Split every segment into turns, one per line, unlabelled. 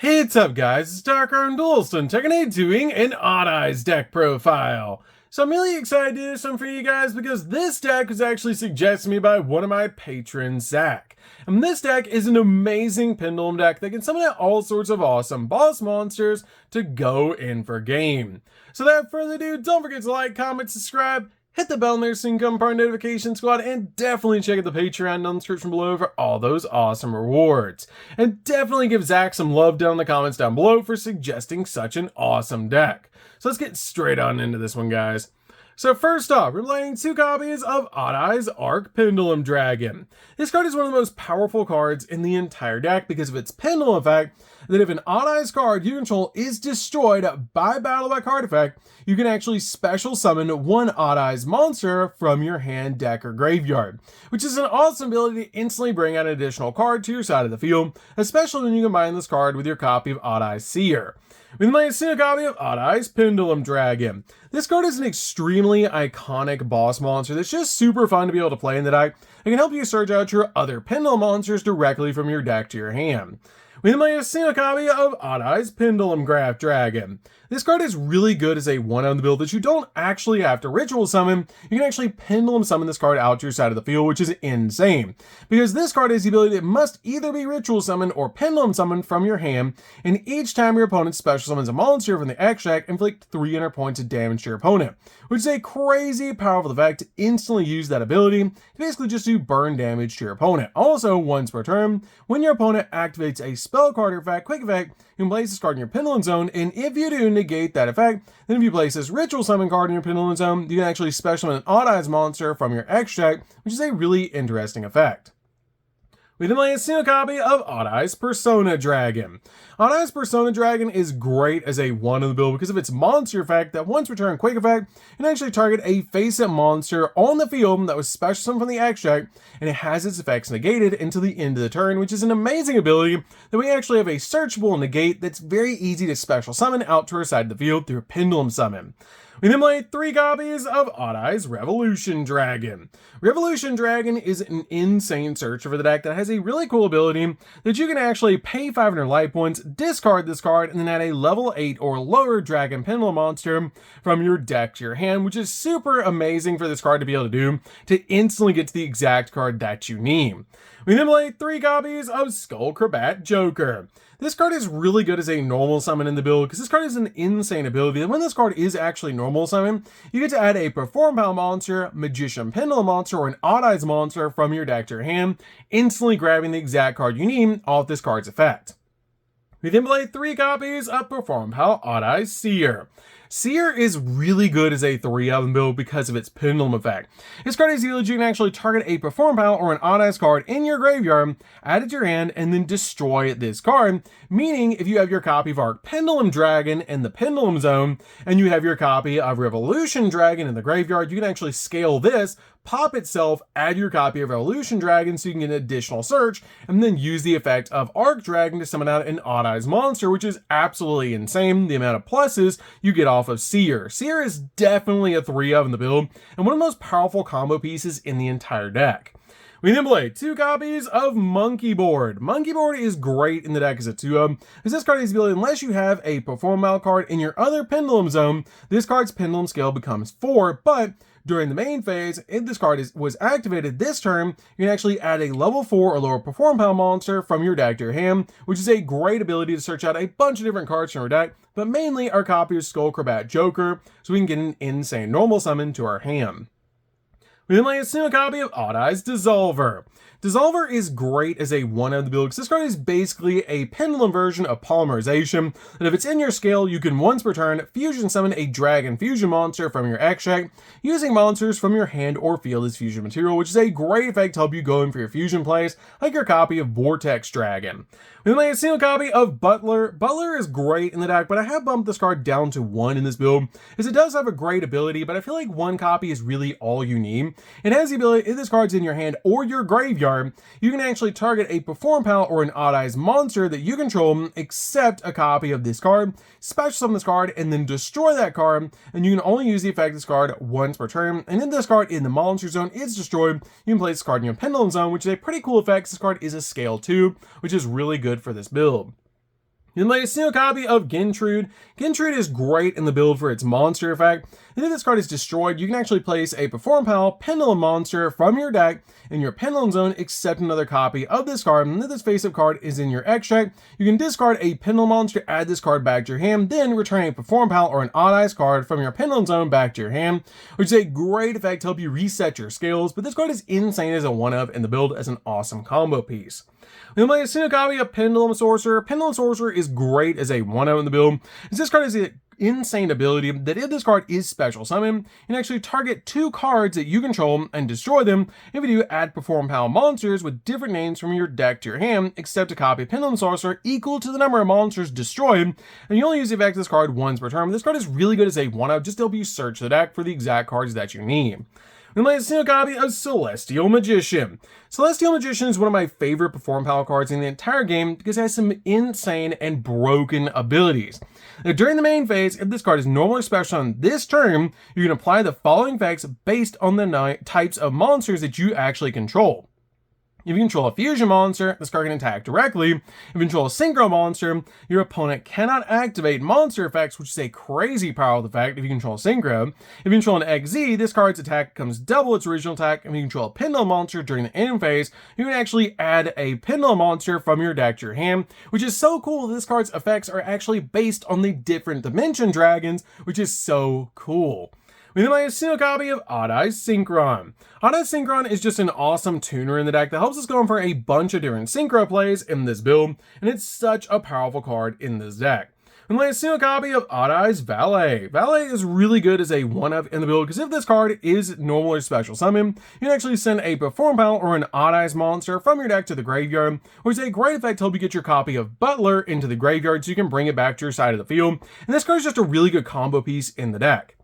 Hey, what's up guys, it's DarkArmedDuelist and today doing an Odd Eyes deck profile. So I'm really excited to do this one for you guys because this deck was actually suggested to me by one of my patrons, Zak. And this deck is an amazing Pendulum deck that can summon out all sorts of awesome boss monsters to go in for game. So without further ado, don't forget to like, comment, subscribe, hit the bell there so you can become part of the notification squad, and definitely check out the Patreon down in the description below for all those awesome rewards. And definitely give Zak some love down in the comments down below for suggesting such an awesome deck. So let's get straight on into this one, guys. So first off, we're playing 2 copies of Odd Eyes Pendulum Dragon. This card is one of the most powerful cards in the entire deck because of its pendulum effect, that if an Odd Eyes card you control is destroyed by battle by card effect, you can actually special summon one Odd Eyes monster from your hand, deck, or graveyard, which is an awesome ability to instantly bring out an additional card to your side of the field, especially when you combine this card with your copy of Odd Eyes Seer. With my single copy of Odd Eyes Pendulum Dragon. This card is an extremely iconic boss monster that's just super fun to be able to play in the deck. It can help you search out your other Pendulum monsters directly from your deck to your hand. With my single copy of Odd Eyes Pendulum Graph Dragon. This card is really good as a one on the build that you don't actually have to ritual summon. You can actually pendulum summon this card out to your side of the field, which is insane. Because this card has the ability that must either be ritual summoned or pendulum summoned from your hand, and each time your opponent special summons a monster from the X deck, inflict 300 points of damage to your opponent, which is a crazy powerful effect to instantly use that ability to basically just do burn damage to your opponent. Also, once per turn, when your opponent activates a spell card or effect, quick effect, you can place this card in your pendulum zone, and if you do negate that effect, then if you place this ritual summon card in your pendulum zone, you can actually special summon an Odd Eyes monster from your X deck, which is a really interesting effect. We then play a single copy of Odd Eyes Persona Dragon. Odd Eyes Persona Dragon is great as a one in the build because of its monster effect that once return quick effect can actually target a face-up monster on the field that was special summoned from the X deck, and it has its effects negated until the end of the turn, which is an amazing ability that we actually have a searchable negate that's very easy to special summon out to our side of the field through a pendulum summon. We then play 3 copies of Odd Eyes Revolution Dragon. Revolution Dragon is an insane searcher for the deck that has a really cool ability that you can actually pay 500 life points, discard this card, and then add a level 8 or lower Dragon Pendulum monster from your deck to your hand, which is super amazing for this card to be able to do to instantly get to the exact card that you need. We then play 3 copies of Skullcrabat Joker. This card is really good as a normal summon in the build because this card is an insane ability that when this card is actually normal summon, you get to add a Perform Pal monster, Magician Pendulum monster, or an Odd Eyes monster from your deck to your hand, instantly grabbing the exact card you need off this card's effect. We then play 3 copies of Perform Pal Odd Eyes Seer. Seer is really good as a 3-of build because of its pendulum effect. This card is able to you can actually target a Perform Pal or an Odd Eyes card in your graveyard, add it to your hand, and then destroy this card. Meaning, if you have your copy of Arc Pendulum Dragon in the Pendulum Zone, and you have your copy of Revolution Dragon in the graveyard, you can actually scale this, pop itself, add your copy of Revolution Dragon so you can get an additional search, and then use the effect of Arc Dragon to summon out an Odd Eyes monster, which is absolutely insane, the amount of pluses you get off of Seer. Seer is definitely a 3-of in the build, and one of the most powerful combo pieces in the entire deck. We then play 2 copies of Monkey Board. Monkey Board is great in the deck as a 2-of, because this card has the ability, unless you have a Perform Pal card in your other Pendulum Zone, this card's Pendulum scale becomes 4, but during the main phase, if this card was activated this turn, you can actually add a level 4 or lower Perform Pal monster from your deck to your hand, which is a great ability to search out a bunch of different cards from your deck, but mainly our copy of Skullcrabat Joker, so we can get an insane normal summon to our hand. We then play a single copy of Odd Eyes Dissolver. Dissolver is great as a 1-of the build because this card is basically a pendulum version of Polymerization, that if it's in your scale, you can once per turn fusion summon a Dragon Fusion monster from your X deck, using monsters from your hand or field as fusion material, which is a great effect to help you go in for your fusion plays, like your copy of Vortex Dragon. We then play a single copy of Butler. Butler is great in the deck, but I have bumped this card down to 1 in this build, as it does have a great ability, but I feel like 1 copy is really all you need. It has the ability, if this card's in your hand or your graveyard, you can actually target a Perform Pal or an Odd Eyes monster that you control, accept a copy of this card, special summon this card, and then destroy that card, and you can only use the effect of this card once per turn, and if this card in the monster zone is destroyed, you can place this card in your Pendulum Zone, which is a pretty cool effect. This card is a scale 2, which is really good for this build. You can play a single copy of Gentrude. Gentrude is great in the build for its monster effect. And if this card is destroyed, you can actually place a Perform Pal Pendulum monster from your deck in your Pendulum zone, except another copy of this card. And if this face-up card is in your extract, you can discard a Pendulum monster, add this card back to your hand, then return a Perform Pal or an Odd Eyes card from your Pendulum zone back to your hand, which is a great effect to help you reset your scales. But this card is insane as a one-of in the build as an awesome combo piece. We play a single copy of Pendulum Sorcerer. Pendulum Sorcerer is great as a 1-0 in the build, as this card has an insane ability that if this card is special summon, you can actually target 2 cards that you control and destroy them. If you do, add Perform Pal monsters with different names from your deck to your hand, except a copy of Pendulum Sorcerer equal to the number of monsters destroyed, and you only use the effect of this card once per turn. This card is really good as a 1-0 just to help you search the deck for the exact cards that you need. We play a single copy of Celestial Magician. Celestial Magician is one of my favorite Perform Pal cards in the entire game because it has some insane and broken abilities. Now, during the main phase, if this card is normally special on this turn, you can apply the following effects based on the types of monsters that you actually control. If you control a fusion monster, this card can attack directly. If you control a synchro monster, your opponent cannot activate monster effects, which is a crazy powerful effect if you control synchro. If you control an XZ, this card's attack comes double its original attack. If you control a Pendulum monster during the end phase, you can actually add a Pendulum monster from your deck to your hand, which is so cool that this card's effects are actually based on the different dimension dragons, which is so cool. We then play a single copy of Odd Eyes Synchron. Odd Eyes Synchron is just an awesome tuner in the deck that helps us go for a bunch of different synchro plays in this build, and it's such a powerful card in this deck. We play a single copy of Odd Eyes Valet. Valet is really good as a 1-of in the build because if this card is normal or special summon, you can actually send a Perform Pal or an Odd Eyes monster from your deck to the graveyard, which is a great effect to help you get your copy of Butler into the graveyard so you can bring it back to your side of the field. And this card is just a really good combo piece in the deck.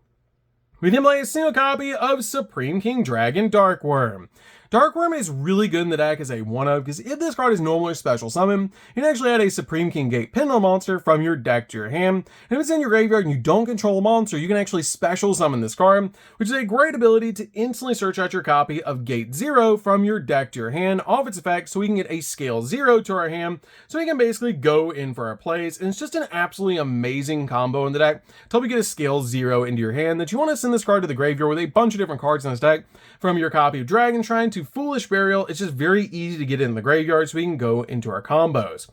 We then play a single copy of Supreme King Dragon Darkworm. Darkworm is really good in the deck as a 1-of because if this card is normal or special summon, you can actually add a Supreme King Gate Pendulum monster from your deck to your hand. And if it's in your graveyard and you don't control a monster, you can actually special summon this card, which is a great ability to instantly search out your copy of Gate 0 from your deck to your hand off its effect so we can get a scale 0 to our hand so we can basically go in for our plays. And it's just an absolutely amazing combo in the deck to help you get a scale 0 into your hand that you want to send this card to the graveyard with a bunch of different cards in this deck from your copy of Dragon Shrine to Foolish Burial. It's just very easy to get in the graveyard so we can go into our combos.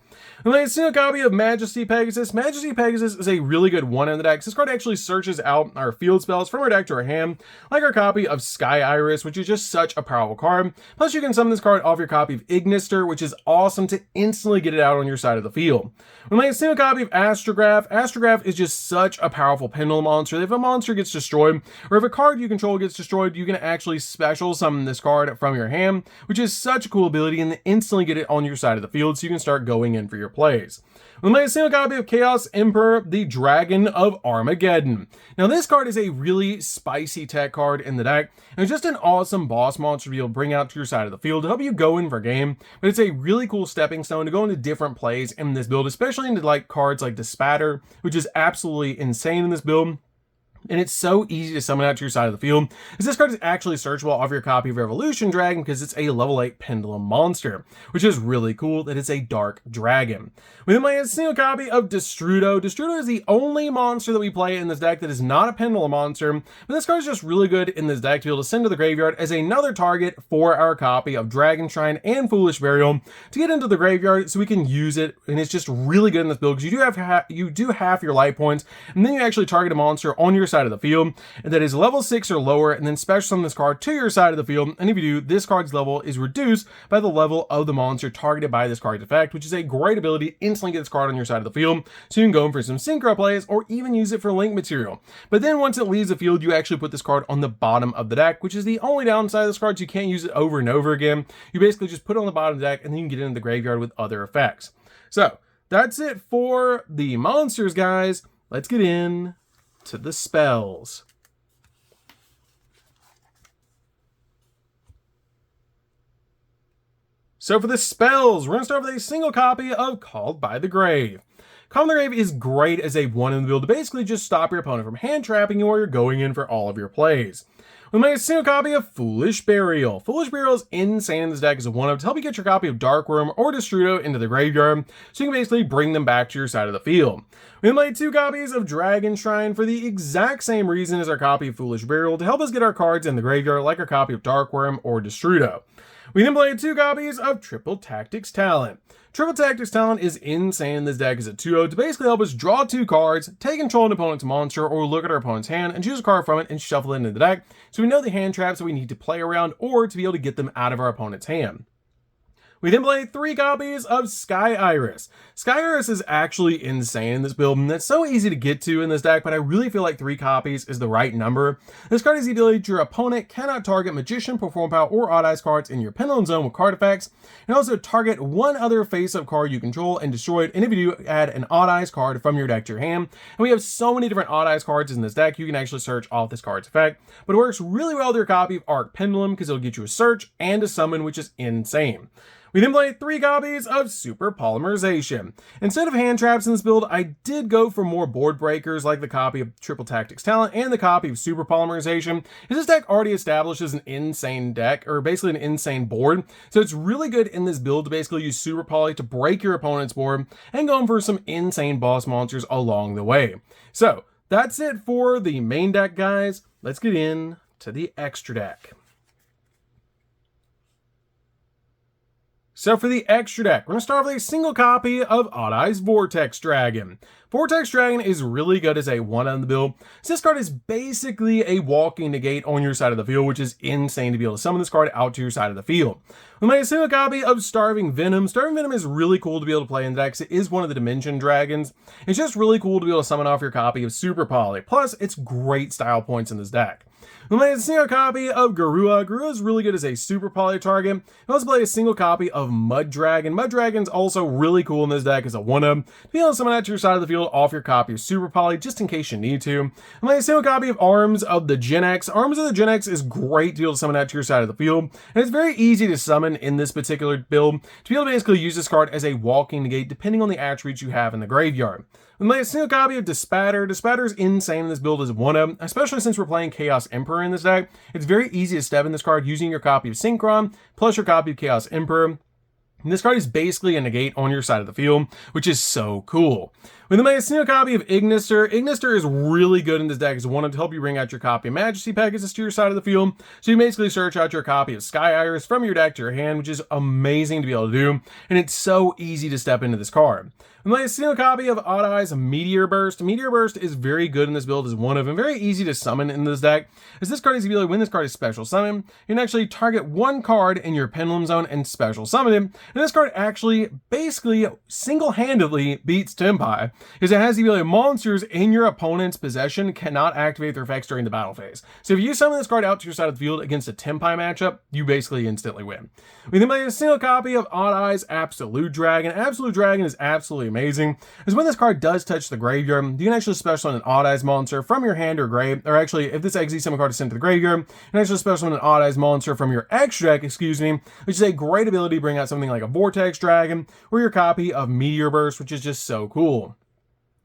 And then a single copy of Majesty Pegasus. Majesty Pegasus is a really good 1 in the deck. This card actually searches out our field spells from our deck to our hand, like our copy of Sky Iris, which is just such a powerful card. Plus you can summon this card off your copy of Ignister, which is awesome to instantly get it out on your side of the field. We play a single copy of Astrograph. Astrograph is just such a powerful Pendulum monster. If a monster gets destroyed, or if a card you control gets destroyed, you can actually special summon this card from your hand, which is such a cool ability, and then instantly get it on your side of the field so you can start going in for your plays. We play a single copy of Chaos Emperor, the Dragon of Armageddon. Now this card is a really spicy tech card in the deck, and it's just an awesome boss monster to be able to bring out to your side of the field to help you go in for game, but it's a really cool stepping stone to go into different plays in this build, especially into like cards like the Spatter, which is absolutely insane in this build. And it's so easy to summon out to your side of the field, as this card is actually searchable off your copy of Revolution Dragon because it's a level 8 Pendulum monster, which is really cool that it's a Dark Dragon. We then play a single copy of Destrudo. Destrudo is the only monster that we play in this deck that is not a Pendulum monster, but this card is just really good in this deck to be able to send to the graveyard as another target for our copy of Dragon Shrine and Foolish Burial to get into the graveyard so we can use it, and it's just really good in this build because you do half your life points, and then you actually target a monster on your side of the field and that is level 6 or lower, and then special summon this card to your side of the field, and if you do, this card's level is reduced by the level of the monster targeted by this card's effect, which is a great ability to instantly get this card on your side of the field so you can go in for some synchro plays or even use it for link material. But then once it leaves the field, you actually put this card on the bottom of the deck, which is the only downside of this card. You can't use it over and over again. You basically just put it on the bottom of the deck and then you can get it in the graveyard with other effects. So that's it for the monsters, guys. Let's get in to the spells. So for the spells, we're going to start with a single copy of Called by the Grave. Calm the Grave is great as a one in the build to basically just stop your opponent from hand trapping you while you're going in for all of your plays. We made a single copy of Foolish Burial. Foolish Burial is insane in this deck as a one-of to help you get your copy of Dark Worm or Destrudo into the graveyard, so you can basically bring them back to your side of the field. We made 2 copies of Dragon Shrine for the exact same reason as our copy of Foolish Burial, to help us get our cards in the graveyard like our copy of Dark Worm or Destrudo. We then played 2 copies of Triple Tactics Talent. Triple Tactics Talent is insane in this deck as a 2-0 to basically help us draw 2 cards, take control of an opponent's monster, or look at our opponent's hand and choose a card from it and shuffle it into the deck, so we know the hand traps that we need to play around or to be able to get them out of our opponent's hand. We then played 3 copies of Sky Iris. Sky Iris is actually insane in this build, and it's so easy to get to in this deck, but I really feel like 3 copies is the right number. This card has the ability that your opponent cannot target Magician, Perform Power, or Odd Eyes cards in your Pendulum zone with card effects, and also target one other face-up card you control and destroy it, and if you do, add an Odd Eyes card from your deck to your hand. And we have so many different Odd Eyes cards in this deck, you can actually search off this card's effect, but it works really well with your copy of Arc Pendulum because it'll get you a search and a summon, which is insane. We then played 3 copies of Super Polymerization. Instead of hand traps in this build, I did go for more board breakers like the copy of Triple Tactics Talent and the copy of Super Polymerization, as this deck already establishes an insane deck, or basically an insane board, so it's really good in this build to basically use Super Poly to break your opponent's board and going for some insane boss monsters along the way. So, that's it for the main deck, guys. Let's get in to the extra deck. So for the extra deck, we're going to start with a single copy of Odd Eyes Vortex Dragon. Vortex Dragon is really good as a one on the build. So this card is basically a walking negate on your side of the field, which is insane to be able to summon this card out to your side of the field. We made a single copy of Starving Venom. Starving Venom is really cool to be able to play in the deck. It is one of the Dimension Dragons. It's just really cool to be able to summon off your copy of Super Poly. Plus, it's great style points in this deck. We made a single copy of Garua. Garua is really good as a Super Poly target. We also play a single copy of Mud Dragon. Mud Dragon's also really cool in this deck as a 1-of to be able to summon out to your side of the field off your copy of Super Poly, just in case you need to. We made a single copy of Arms of the Gen X. Arms of the Gen X is great to be able to summon out to your side of the field, and it's very easy to summon in this particular build to be able to basically use this card as a walking negate depending on the attributes you have in the graveyard. We made a single copy of Despatter. Despatter is insane in this build as a 1-of, especially since we're playing Chaos Emperor in this deck. It's very easy to step in this card using your copy of Synchron plus your copy of Chaos Emperor. And this card is basically a negate on your side of the field, which is so cool. We then made a single copy of Ignister. Ignister is really good in this deck as one to help you bring out your copy of Majesty Pegasus to your side of the field. So you basically search out your copy of Sky Iris from your deck to your hand, which is amazing to be able to do. And it's so easy to step into this card. We made a single copy of Odd Eyes Meteor Burst. Meteor Burst is very good in this build as 1-of and very easy to summon in this deck. As this card is ability, when this card is special summon, you can actually target one card in your Pendulum zone and special summon it. And this card actually basically single-handedly beats Tempai, because it has the ability monsters in your opponent's possession cannot activate their effects during the battle phase. So if you summon this card out to your side of the field against a Tempai matchup, you basically instantly win. We then made a single copy of Odd Eyes Absolute Dragon. Absolute Dragon is absolutely amazing, as when this card does touch the graveyard, you can actually special summon an Odd Eyes monster from your hand or grave, or actually, if this XZ summon card is sent to the graveyard, you can actually special summon an Odd Eyes monster from your extra deck, which is a great ability to bring out something like a Vortex Dragon, or your copy of Meteor Burst, which is just so cool.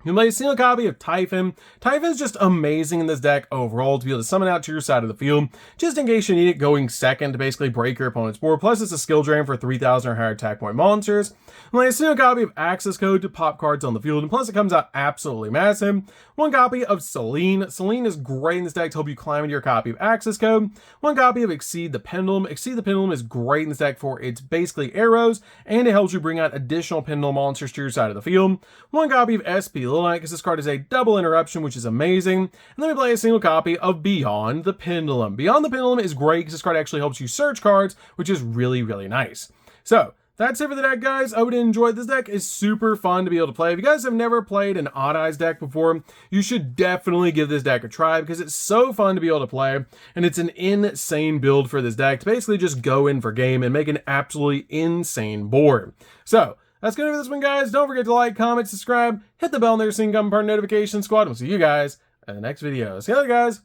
You made a single copy of Typhon. Typhon is just amazing in this deck overall to be able to summon out to your side of the field, just in case you need it going second to basically break your opponent's board. Plus, it's a skill drain for 3,000 or higher attack point monsters. You made a single copy of Access Code to pop cards on the field, and plus it comes out absolutely massive. One copy of Selene. Selene is great in this deck to help you climb into your copy of Access Code. One copy of Exceed the Pendulum. Exceed the Pendulum is great in this deck for its basically arrows, and it helps you bring out additional Pendulum monsters to your side of the field. One copy of SP Lilite, because this card is a double interruption, which is amazing. And then we play a single copy of Beyond the Pendulum. Beyond the Pendulum is great because this card actually helps you search cards, which is really, really nice. So, that's it for the deck, guys. I hope you enjoyed. This deck is super fun to be able to play. If you guys have never played an Odd Eyes deck before, you should definitely give this deck a try because it's so fun to be able to play, and it's an insane build for this deck to basically just go in for game and make an absolutely insane board. So, that's good for this one, guys. Don't forget to like, comment, subscribe, hit the bell there so you can become part of the notification squad. We'll see you guys in the next video. See you later, guys.